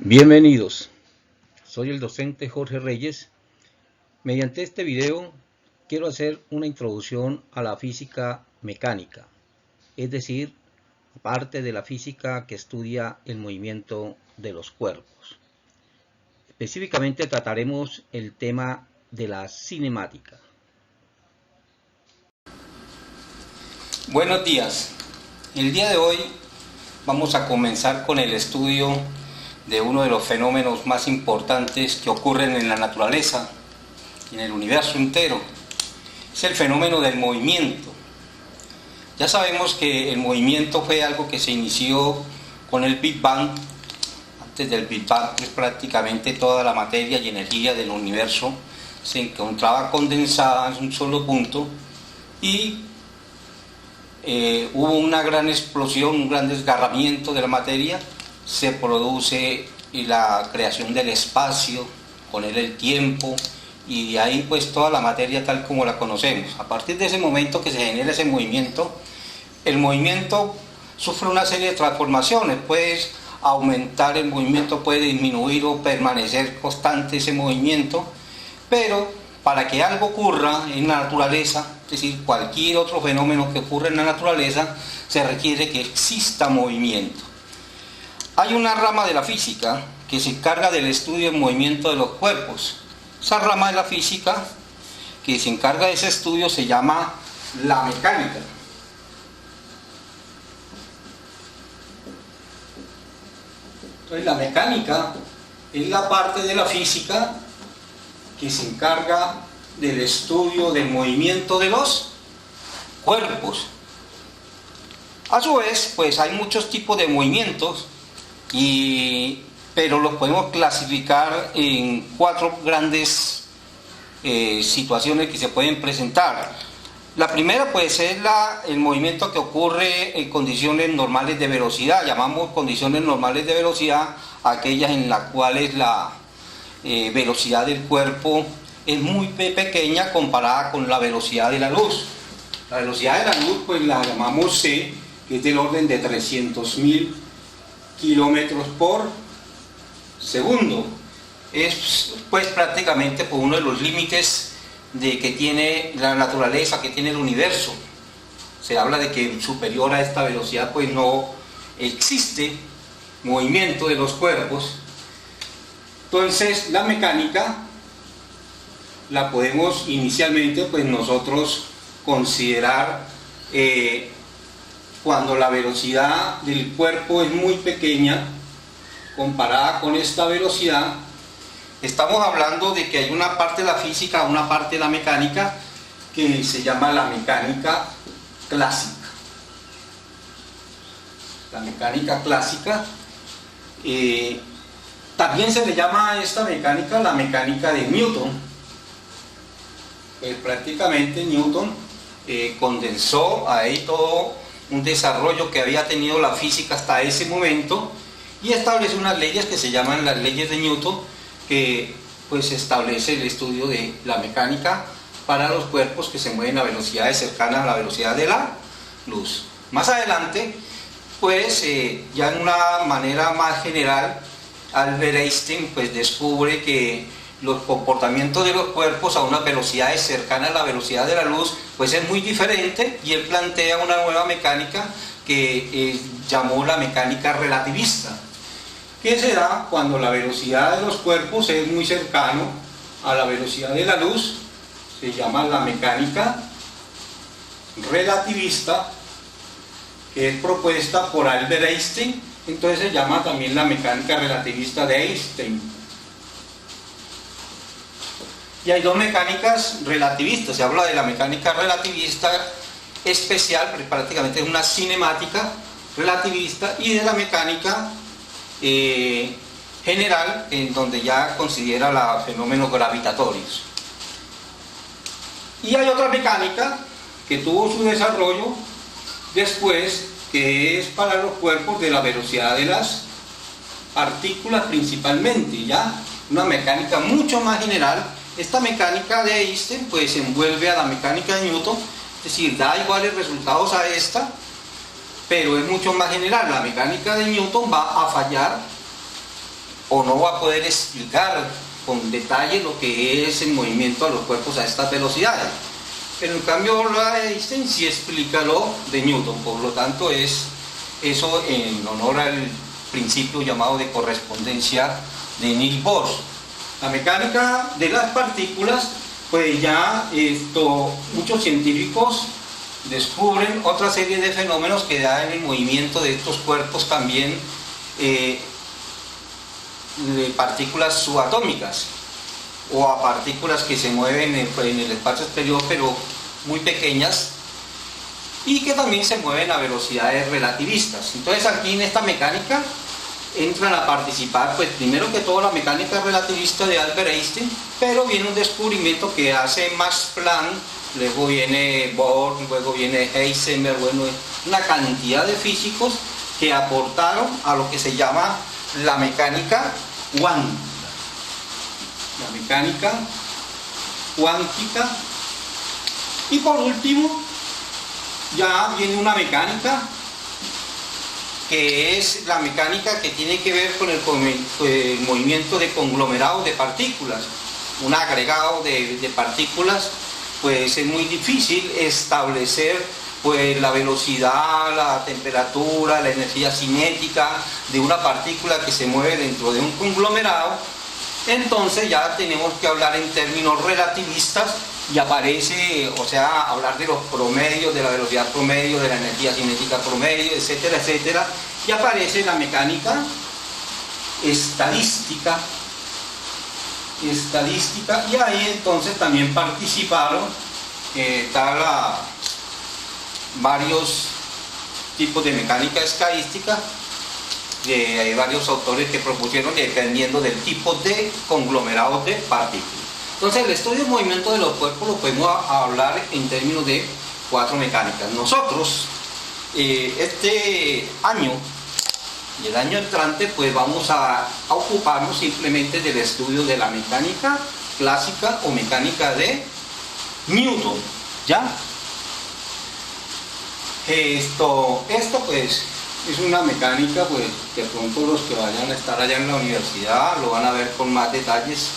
Bienvenidos, soy el docente Jorge Reyes. Mediante este video quiero hacer una introducción a la física mecánica, es decir, parte de la física que estudia el movimiento de los cuerpos. Específicamente trataremos el tema de la cinemática. Buenos días. El día de hoy vamos a comenzar con el estudio de uno de los fenómenos más importantes que ocurren en la naturaleza y en el universo entero. Es el fenómeno del movimiento. Ya sabemos que el movimiento fue algo que se inició con el Big Bang. Antes del Big Bang, pues prácticamente toda la materia y energía del universo se encontraba condensada en un solo punto y hubo una gran explosión, un gran desgarramiento de la materia. Se produce la creación del espacio, con él el tiempo, y de ahí pues toda la materia tal como la conocemos. A partir de ese momento que se genera ese movimiento, el movimiento sufre una serie de transformaciones. Puede aumentar el movimiento, puede disminuir o permanecer constante ese movimiento, pero para que algo ocurra en la naturaleza, es decir, cualquier otro fenómeno que ocurra en la naturaleza, se requiere que exista movimiento. Hay una rama de la física que se encarga del estudio del movimiento de los cuerpos. Esa rama de la física que se encarga de ese estudio se llama la mecánica. Entonces, la mecánica es la parte de la física que se encarga del estudio del movimiento de los cuerpos. A su vez, pues hay muchos tipos de movimientos, pero los podemos clasificar en cuatro grandes situaciones que se pueden presentar. La primera puede ser el movimiento que ocurre en condiciones normales de velocidad. Llamamos condiciones normales de velocidad aquellas en las cuales la velocidad del cuerpo es muy pequeña comparada con la velocidad de la luz. La velocidad de la luz pues la llamamos c, que es del orden de 300.000 kilómetros por segundo. Es pues prácticamente por uno de los límites que tiene la naturaleza, que tiene el universo. Se habla de que superior a esta velocidad pues no existe movimiento de los cuerpos. Entonces la mecánica la podemos inicialmente pues nosotros considerar cuando la velocidad del cuerpo es muy pequeña comparada con esta velocidad. Estamos hablando de que hay una parte de la física, una parte de la mecánica que se llama la mecánica clásica. La mecánica clásica también se le llama a esta mecánica la mecánica de Newton. Prácticamente Newton condensó ahí todo un desarrollo que había tenido la física hasta ese momento y establece unas leyes que se llaman las leyes de Newton, que pues establece el estudio de la mecánica para los cuerpos que se mueven a velocidades cercanas a la velocidad de la luz. Más adelante, pues ya en una manera más general, Albert Einstein pues descubre que los comportamientos de los cuerpos a unas velocidades cercanas a la velocidad de la luz pues es muy diferente, y él plantea una nueva mecánica que llamó la mecánica relativista, que se da cuando la velocidad de los cuerpos es muy cercano a la velocidad de la luz. Se llama la mecánica relativista, que es propuesta por Albert Einstein. Entonces se llama también la mecánica relativista de Einstein. Y hay dos mecánicas relativistas. Se habla de la mecánica relativista especial, pero prácticamente es una cinemática relativista, y de la mecánica general, en donde ya considera los fenómenos gravitatorios. Y hay otra mecánica que tuvo su desarrollo después, que es para los cuerpos de la velocidad de las partículas principalmente, ya una mecánica mucho más general. Esta mecánica de Einstein pues envuelve a la mecánica de Newton, es decir, da iguales resultados a esta, pero es mucho más general. La mecánica de Newton va a fallar o no va a poder explicar con detalle lo que es el movimiento de los cuerpos a estas velocidades. Pero en cambio Einstein sí explica lo de Newton, por lo tanto es eso en honor al principio llamado de correspondencia de Niels Bohr. La mecánica de las partículas, pues ya muchos científicos descubren otra serie de fenómenos que dan el movimiento de estos cuerpos también, de partículas subatómicas o a partículas que se mueven en el espacio exterior pero muy pequeñas y que también se mueven a velocidades relativistas. Entonces aquí en esta mecánica entran a participar, pues primero que todo la mecánica relativista de Albert Einstein, pero viene un descubrimiento que hace Max Planck, luego viene Bohr, luego viene Heisenberg, bueno, una cantidad de físicos que aportaron a lo que se llama la mecánica cuántica. La mecánica cuántica. Y por último, ya viene una mecánica que es la mecánica que tiene que ver con el movimiento de conglomerados de partículas. Un agregado de partículas, pues es muy difícil establecer pues la velocidad, la temperatura, la energía cinética de una partícula que se mueve dentro de un conglomerado. Entonces ya tenemos que hablar en términos relativistas y aparece, o sea, hablar de los promedios, de la velocidad promedio, de la energía cinética promedio, etcétera, etcétera, y aparece la mecánica estadística, y ahí entonces también participaron varios tipos de mecánica estadística, hay varios autores que propusieron dependiendo del tipo de conglomerados de partículas. Entonces el estudio del movimiento de los cuerpos lo podemos hablar en términos de 4 mecánicas. Nosotros este año y el año entrante pues vamos a ocuparnos simplemente del estudio de la mecánica clásica o mecánica de Newton, ¿ya? Esto pues es una mecánica pues que pronto los que vayan a estar allá en la universidad lo van a ver con más detalles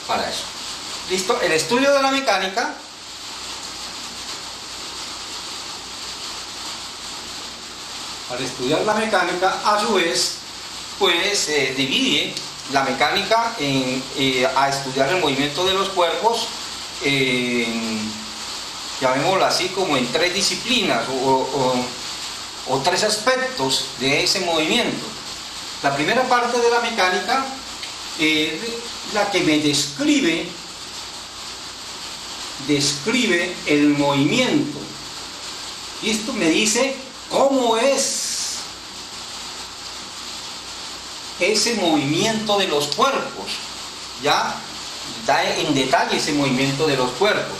para eso. ¿Listo? El estudio de la mecánica para estudiar la mecánica a su vez pues divide la mecánica a estudiar el movimiento de los cuerpos llamémoslo así como en 3 disciplinas o 3 aspectos de ese movimiento. La primera parte de la mecánica es la que me describe el movimiento. Y esto me dice cómo es ese movimiento de los cuerpos, ya da en detalle ese movimiento de los cuerpos.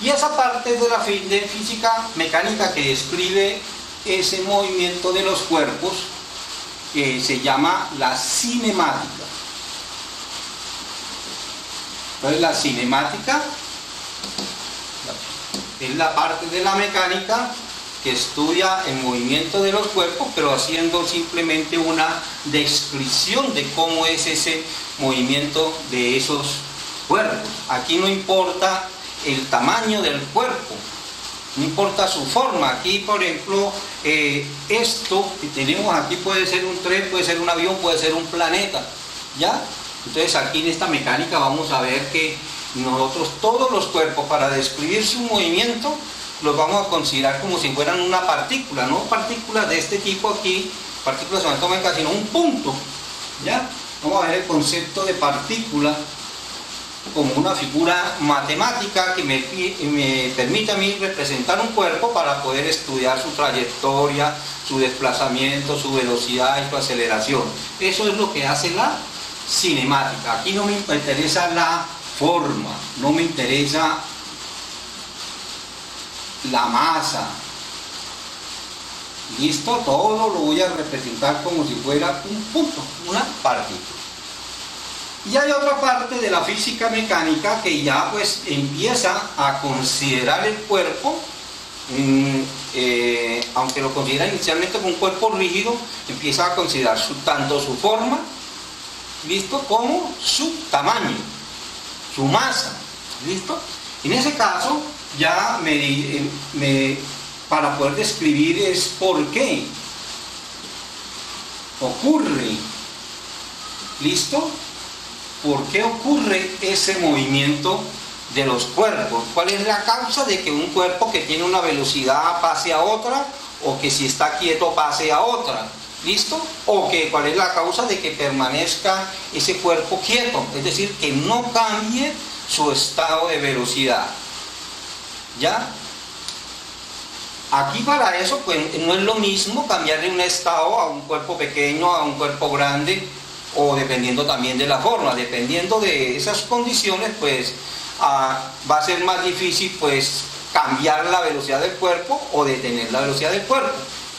Y esa parte de la física mecánica que describe ese movimiento de los cuerpos se llama la cinemática. Entonces la cinemática es la parte de la mecánica que estudia el movimiento de los cuerpos, pero haciendo simplemente una descripción de cómo es ese movimiento de esos cuerpos. Aquí no importa el tamaño del cuerpo, no importa su forma. Aquí, por ejemplo, esto que tenemos aquí puede ser un tren, puede ser un avión, puede ser un planeta, ¿ya? Entonces aquí en esta mecánica vamos a ver que nosotros todos los cuerpos, para describir su movimiento, los vamos a considerar como si fueran una partícula, no partículas de este tipo aquí, partículas subatómicas, sino un punto, ¿ya? Vamos a ver el concepto de partícula como una figura matemática que me permite a mí representar un cuerpo para poder estudiar su trayectoria, su desplazamiento, su velocidad y su aceleración. Eso es lo que hace la cinemática. Aquí no me interesa la forma, no me interesa la masa. Listo, todo lo voy a representar como si fuera un punto, una partícula. Y hay otra parte de la física mecánica que ya pues empieza a considerar el cuerpo aunque lo considera inicialmente como un cuerpo rígido, empieza a considerar tanto su forma, ¿listo?, como su tamaño, su masa, ¿listo? En ese caso, ya para poder describir es por qué ocurre, ¿listo? ¿Por qué ocurre ese movimiento de los cuerpos? ¿Cuál es la causa de que un cuerpo que tiene una velocidad pase a otra, o que si está quieto pase a otra? ¿Listo? O que cuál es la causa de que permanezca ese cuerpo quieto, es decir, que no cambie su estado de velocidad. ¿Ya? Aquí para eso pues no es lo mismo cambiarle un estado a un cuerpo pequeño, a un cuerpo grande, o dependiendo también de la forma, dependiendo de esas condiciones, pues va a ser más difícil pues cambiar la velocidad del cuerpo o detener la velocidad del cuerpo.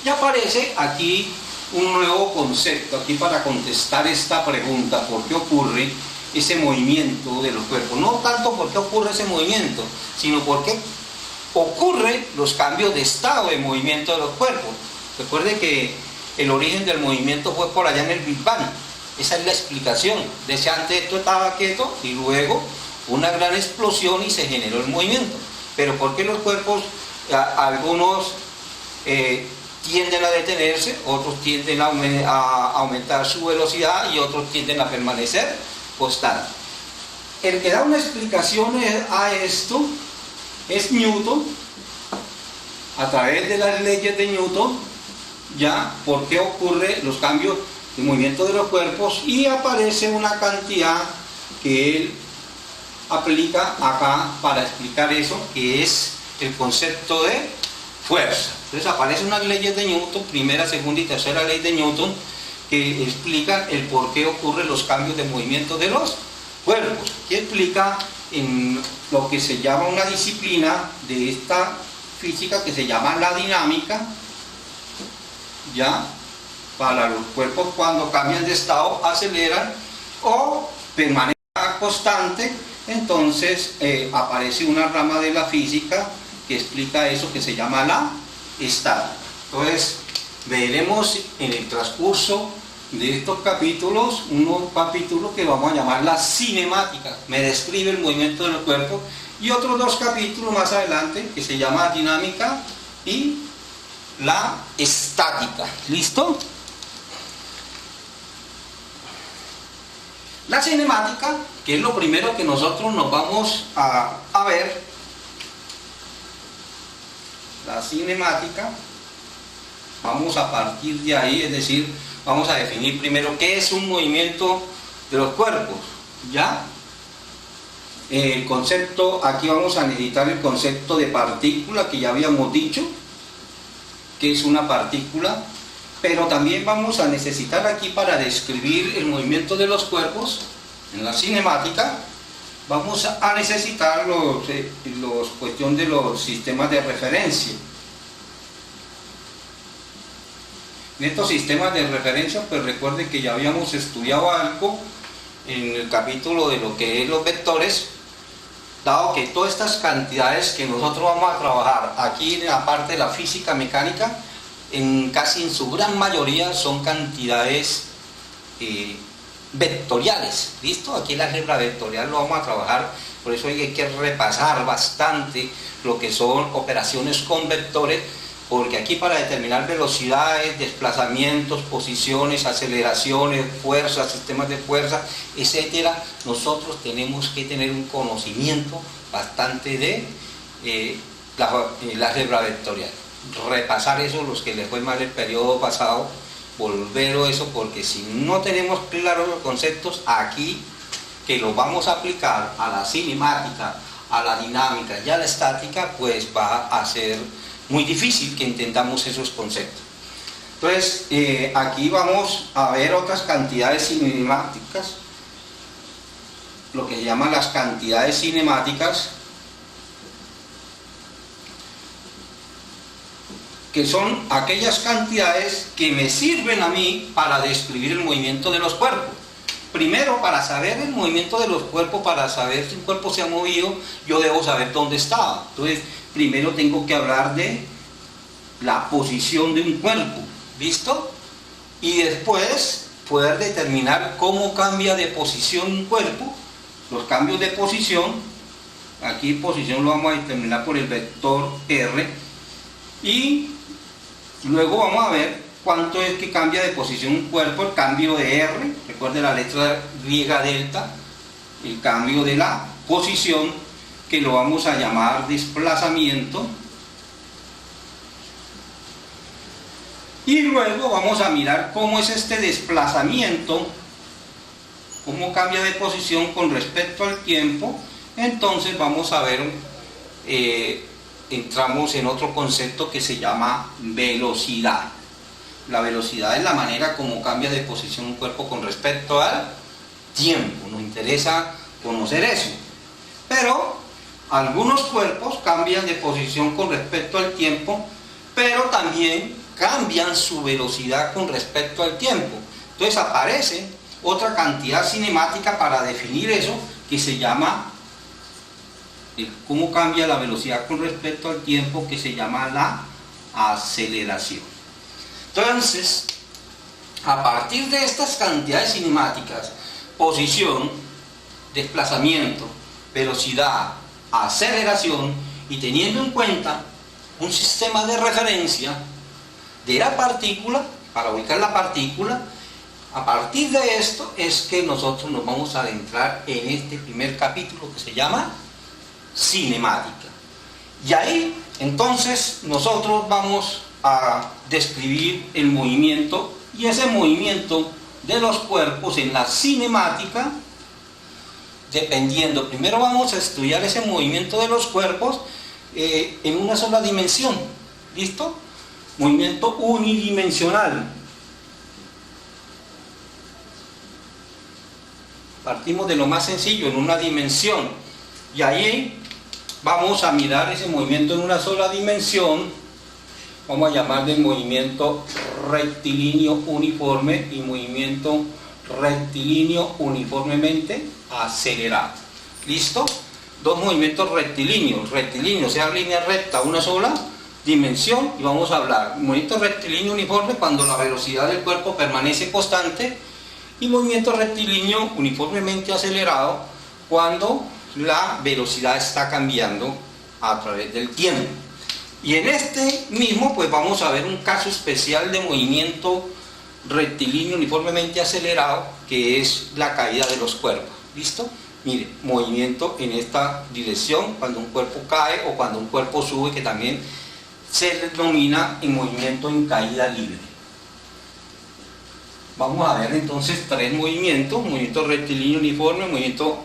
Y aparece aquí un nuevo concepto, aquí para contestar esta pregunta: ¿por qué ocurre ese movimiento de los cuerpos? No tanto por qué ocurre ese movimiento, sino por qué ocurren los cambios de estado de movimiento de los cuerpos. Recuerde que el origen del movimiento fue por allá en el Big Bang. Esa es la explicación. Desde antes esto estaba quieto y luego una gran explosión y se generó el movimiento. Pero ¿por qué los cuerpos, algunos tienden a detenerse, otros tienden a aumentar su velocidad y otros tienden a permanecer constantes? El que da una explicación a esto es Newton, a través de las leyes de Newton, ya por qué ocurren los cambios de movimiento de los cuerpos, y aparece una cantidad que él aplica acá para explicar eso, que es el concepto de fuerza. Entonces aparecen unas leyes de Newton, primera, segunda y tercera ley de Newton, que explican el por qué ocurren los cambios de movimiento de los cuerpos, que explica en lo que se llama una disciplina de esta física que se llama la dinámica, ya, para los cuerpos cuando cambian de estado, aceleran o permanecen constante. Entonces aparece una rama de la física que explica eso, que se llama la estática. Entonces veremos en el transcurso de estos capítulos unos capítulos que vamos a llamar la cinemática, me describe el movimiento de los cuerpos, y otros dos capítulos más adelante que se llama dinámica y la estática. ¿Listo? La cinemática, que es lo primero que nosotros nos vamos a ver, la cinemática, vamos a partir de ahí, es decir, vamos a definir primero qué es un movimiento de los cuerpos, ¿ya? El concepto, aquí vamos a necesitar el concepto de partícula, que ya habíamos dicho que es una partícula, pero también vamos a necesitar aquí, para describir el movimiento de los cuerpos en la cinemática, vamos a necesitar cuestión de los sistemas de referencia. En estos sistemas de referencia, pues recuerden que ya habíamos estudiado algo en el capítulo de lo que es los vectores, dado que todas estas cantidades que nosotros vamos a trabajar aquí en la parte de la física mecánica, casi en su gran mayoría son cantidades vectoriales. ¿Listo? Aquí el álgebra vectorial lo vamos a trabajar, por eso hay que repasar bastante lo que son operaciones con vectores, porque aquí para determinar velocidades, desplazamientos, posiciones, aceleraciones, fuerzas, sistemas de fuerza, etcétera, nosotros tenemos que tener un conocimiento bastante de la álgebra vectorial. Repasar eso, los que les fue mal el periodo pasado, volverlo eso, porque si no tenemos claros los conceptos aquí, que los vamos a aplicar a la cinemática, a la dinámica y a la estática, pues va a ser muy difícil que entendamos esos conceptos. Entonces, aquí vamos a ver otras cantidades cinemáticas, lo que se llaman las cantidades cinemáticas, que son aquellas cantidades que me sirven a mí para describir el movimiento de los cuerpos. primero, para saber el movimiento de los cuerpos, para saber si un cuerpo se ha movido, yo debo saber dónde estaba. Entonces, primero tengo que hablar de la posición de un cuerpo, ¿listo? Y después poder determinar cómo cambia de posición un cuerpo. Los cambios de posición, aquí posición lo vamos a determinar por el vector R, y luego vamos a ver cuánto es que cambia de posición un cuerpo, el cambio de R, recuerde la letra griega delta, el cambio de la posición, que lo vamos a llamar desplazamiento. Y luego vamos a mirar cómo es este desplazamiento, cómo cambia de posición con respecto al tiempo. Entonces vamos a ver, entramos en otro concepto que se llama velocidad. La velocidad es la manera como cambia de posición un cuerpo con respecto al tiempo. Nos interesa conocer eso. Pero algunos cuerpos cambian de posición con respecto al tiempo, pero también cambian su velocidad con respecto al tiempo. Entonces aparece otra cantidad cinemática para definir eso, que se llama cómo cambia la velocidad con respecto al tiempo, que se llama la aceleración. Entonces, a partir de estas cantidades cinemáticas, posición, desplazamiento, velocidad, aceleración, y teniendo en cuenta un sistema de referencia de la partícula, para ubicar la partícula, a partir de esto es que nosotros nos vamos a adentrar en este primer capítulo que se llama cinemática. Y ahí entonces nosotros vamos a describir el movimiento, y ese movimiento de los cuerpos en la cinemática, dependiendo, primero vamos a estudiar ese movimiento de los cuerpos en una sola dimensión, ¿listo? Movimiento unidimensional. Partimos de lo más sencillo, en una dimensión, y ahí vamos a mirar ese movimiento en una sola dimensión. Vamos a llamarle movimiento rectilíneo uniforme y movimiento rectilíneo uniformemente acelerado. ¿Listo? Dos movimientos rectilíneos, o sea, línea recta, una sola dimensión, y vamos a hablar movimiento rectilíneo uniforme cuando la velocidad del cuerpo permanece constante, y movimiento rectilíneo uniformemente acelerado cuando la velocidad está cambiando a través del tiempo. Y en este mismo pues vamos a ver un caso especial de movimiento rectilíneo uniformemente acelerado, que es la caída de los cuerpos. ¿Listo? Mire, movimiento en esta dirección cuando un cuerpo cae o cuando un cuerpo sube, que también se denomina en movimiento en caída libre. Vamos a ver entonces tres movimientos: movimiento rectilíneo uniforme, movimiento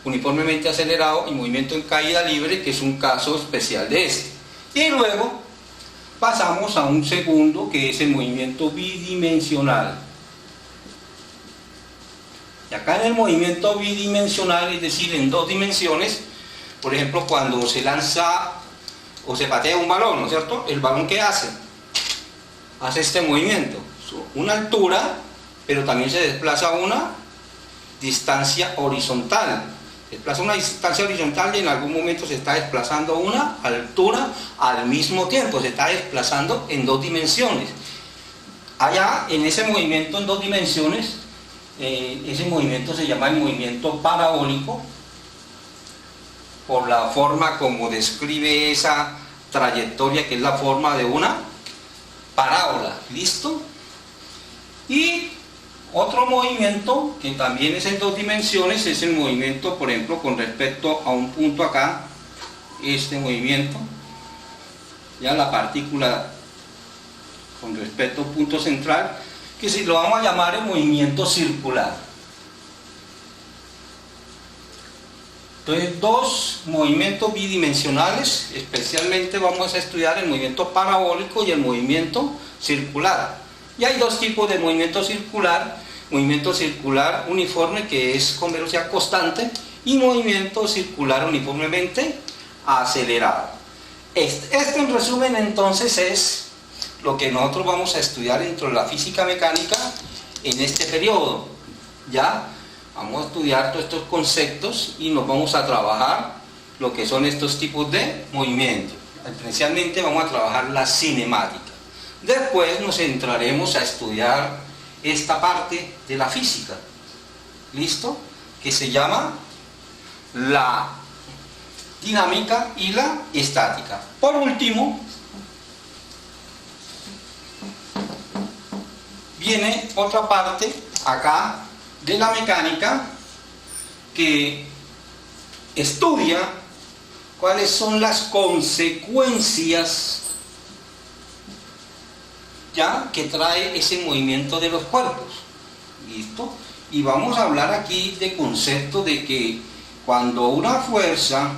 uniformemente acelerado y movimiento en caída libre, que es un caso especial de este. Y luego pasamos a un segundo, que es el movimiento bidimensional. Y acá en el movimiento bidimensional, es decir, en dos dimensiones, por ejemplo, cuando se lanza o se patea un balón, ¿no es cierto? ¿El balón qué hace? Hace este movimiento, una altura, pero también se desplaza una distancia horizontal. Desplaza una distancia horizontal y en algún momento se está desplazando una altura al mismo tiempo, se está desplazando en dos dimensiones. Allá, en ese movimiento en dos dimensiones, ese movimiento se llama el movimiento parabólico, por la forma como describe esa trayectoria, que es la forma de una parábola. ¿Listo? Y otro movimiento que también es en dos dimensiones es el movimiento, por ejemplo, con respecto a un punto acá, este movimiento, ya la partícula con respecto a un punto central, que si lo vamos a llamar el movimiento circular. Entonces, dos movimientos bidimensionales, especialmente vamos a estudiar el movimiento parabólico y el movimiento circular. Y hay dos tipos de movimiento circular: movimiento circular uniforme, que es con velocidad constante, y movimiento circular uniformemente acelerado. Este en resumen entonces es lo que nosotros vamos a estudiar dentro de la física mecánica en este periodo. ¿ya? Vamos a estudiar todos estos conceptos y nos vamos a trabajar lo que son estos tipos de movimientos. Especialmente vamos a trabajar la cinemática. Después nos centraremos a estudiar esta parte de la física, ¿listo? Que se llama la dinámica y la estática. Por último, viene otra parte acá de la mecánica que estudia cuáles son las consecuencias, ¿ya?, que trae ese movimiento de los cuerpos. ¿Listo? Y vamos a hablar aquí de concepto de que cuando una fuerza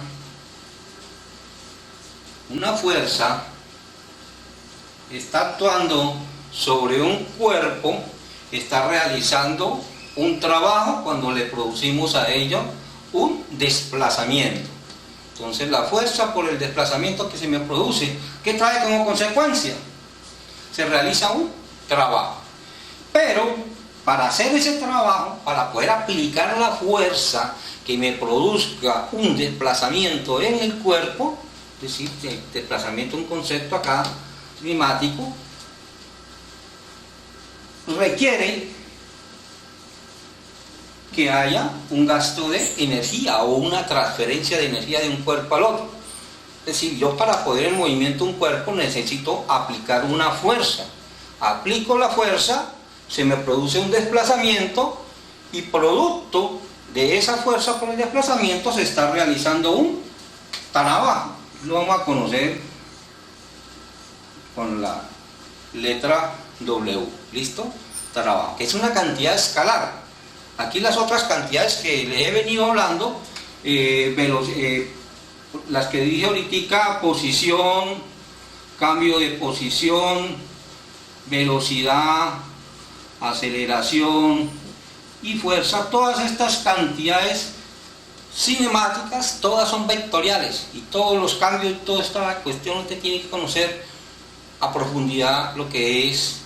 está actuando sobre un cuerpo, está realizando un trabajo cuando le producimos a ello un desplazamiento. Entonces la fuerza por el desplazamiento que se me produce, ¿qué trae como consecuencia? Se realiza un trabajo. Pero para hacer ese trabajo, para poder aplicar la fuerza que me produzca un desplazamiento en el cuerpo, es decir, desplazamiento es un concepto acá climático, requiere que haya un gasto de energía o una transferencia de energía de un cuerpo al otro. Es decir, yo para poder el movimiento de un cuerpo necesito aplicar una fuerza. Aplico la fuerza, se me produce un desplazamiento y producto de esa fuerza por el desplazamiento se está realizando un trabajo. Lo vamos a conocer con la letra W. ¿Listo? Trabajo, que es una cantidad escalar. Aquí las otras cantidades que les he venido hablando, las que dije ahorita, posición, cambio de posición, velocidad, aceleración y fuerza, todas estas cantidades cinemáticas, todas son vectoriales y todos los cambios, toda esta cuestión usted tiene que conocer a profundidad lo que es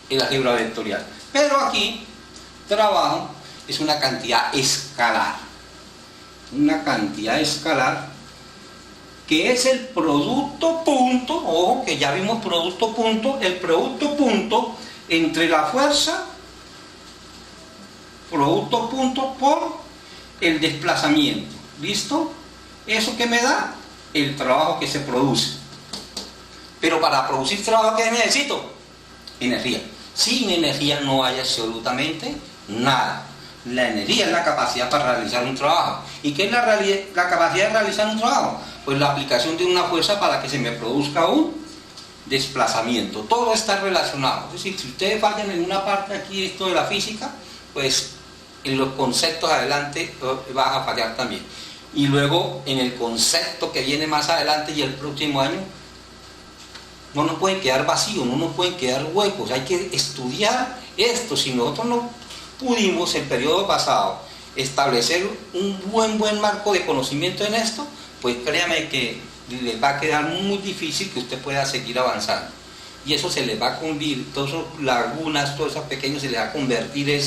el álgebra vectorial. Pero aquí trabajo es una cantidad escalar, que es el producto punto, ojo que ya vimos producto punto, el producto punto entre la fuerza, producto punto por el desplazamiento. ¿Listo? ¿Eso que me da? El trabajo que se produce. Pero para producir trabajo, ¿qué necesito? Energía. Sin energía no hay absolutamente nada. La energía es la capacidad para realizar un trabajo. ¿Y qué es la capacidad de realizar un trabajo? Pues la aplicación de una fuerza para que se me produzca un desplazamiento. Todo está relacionado. Es decir, si ustedes fallan en una parte aquí, esto de la física, pues en los conceptos adelante vas a fallar también. Y luego en el concepto que viene más adelante y el próximo año, no nos pueden quedar vacíos, no nos pueden quedar huecos. Hay que estudiar esto. Si nosotros no pudimos el periodo pasado establecer un buen marco de conocimiento en esto, pues créame que les va a quedar muy difícil que usted pueda seguir avanzando. Y eso se les va a convertir, todas esas lagunas, todos esos pequeños se les va a convertir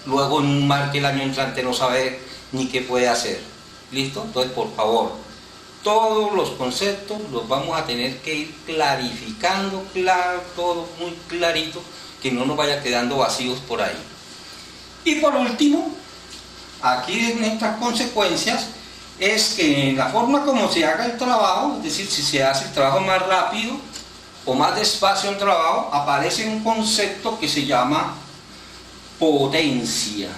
luego en un mar que el año entrante no sabe ni qué puede hacer. ¿Listo? Entonces, por favor, todos los conceptos los vamos a tener que ir clarificando, claro, todo muy clarito, que no nos vaya quedando vacíos por ahí. Y por último, aquí en estas consecuencias, es que en la forma como se haga el trabajo, es decir, si se hace el trabajo más rápido o más despacio el trabajo, aparece un concepto que se llama potencia.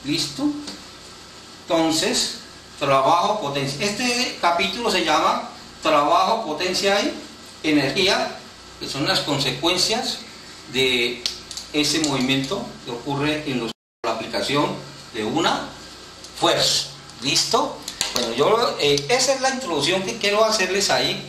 ¿Listo? Entonces, trabajo, potencia. Este capítulo se llama trabajo, potencia y energía, que son las consecuencias de ese movimiento que ocurre en la aplicación de una fuerza. ¿Listo? Bueno, esa es la introducción que quiero hacerles ahí,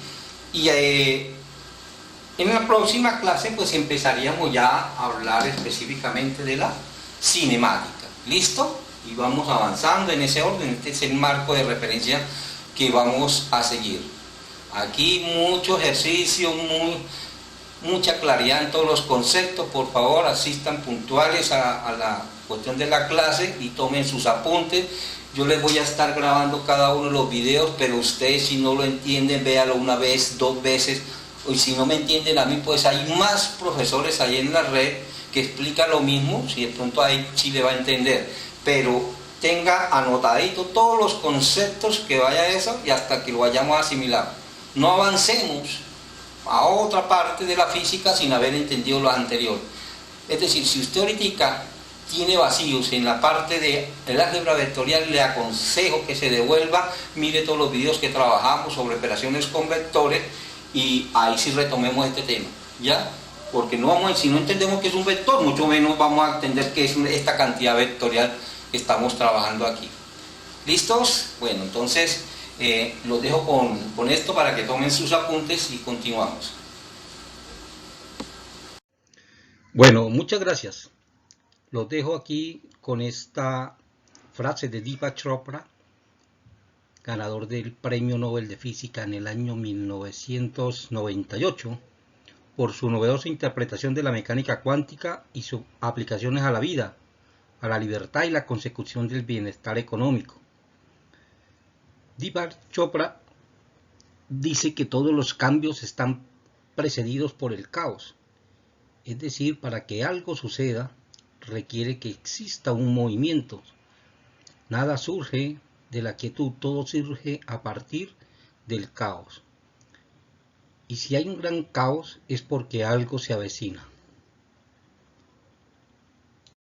y en la próxima clase pues empezaríamos ya a hablar específicamente de la cinemática. ¿Listo? Y vamos avanzando en ese orden. Este es el marco de referencia que vamos a seguir. Aquí mucho ejercicio, mucha claridad en todos los conceptos. Por favor, asistan puntuales a la cuestión de la clase y tomen sus apuntes. Yo les voy a estar grabando cada uno de los videos, pero ustedes, si no lo entienden, véanlo una vez, 2 veces, y si no me entienden a mí, pues hay más profesores ahí en la red que explican lo mismo, si de pronto ahí sí le va a entender, pero tenga anotadito todos los conceptos que vaya a eso y hasta que lo vayamos a asimilar. No avancemos a otra parte de la física sin haber entendido lo anterior. Es decir, si usted ahorita tiene vacíos en la parte del álgebra vectorial, le aconsejo que se devuelva, mire todos los videos que trabajamos sobre operaciones con vectores y ahí sí retomemos este tema, ¿ya? Porque no vamos, si no entendemos qué es un vector, mucho menos vamos a entender qué es esta cantidad vectorial que estamos trabajando aquí. ¿Listos? Bueno, entonces los dejo con esto para que tomen sus apuntes y continuamos. Bueno, muchas gracias. Los dejo aquí con esta frase de Deepak Chopra, ganador del Premio Nobel de Física en el año 1998, por su novedosa interpretación de la mecánica cuántica y sus aplicaciones a la vida, a la libertad y la consecución del bienestar económico. Deepak Chopra dice que todos los cambios están precedidos por el caos, es decir, para que algo suceda requiere que exista un movimiento. Nada surge de la quietud, todo surge a partir del caos. Y si hay un gran caos es porque algo se avecina.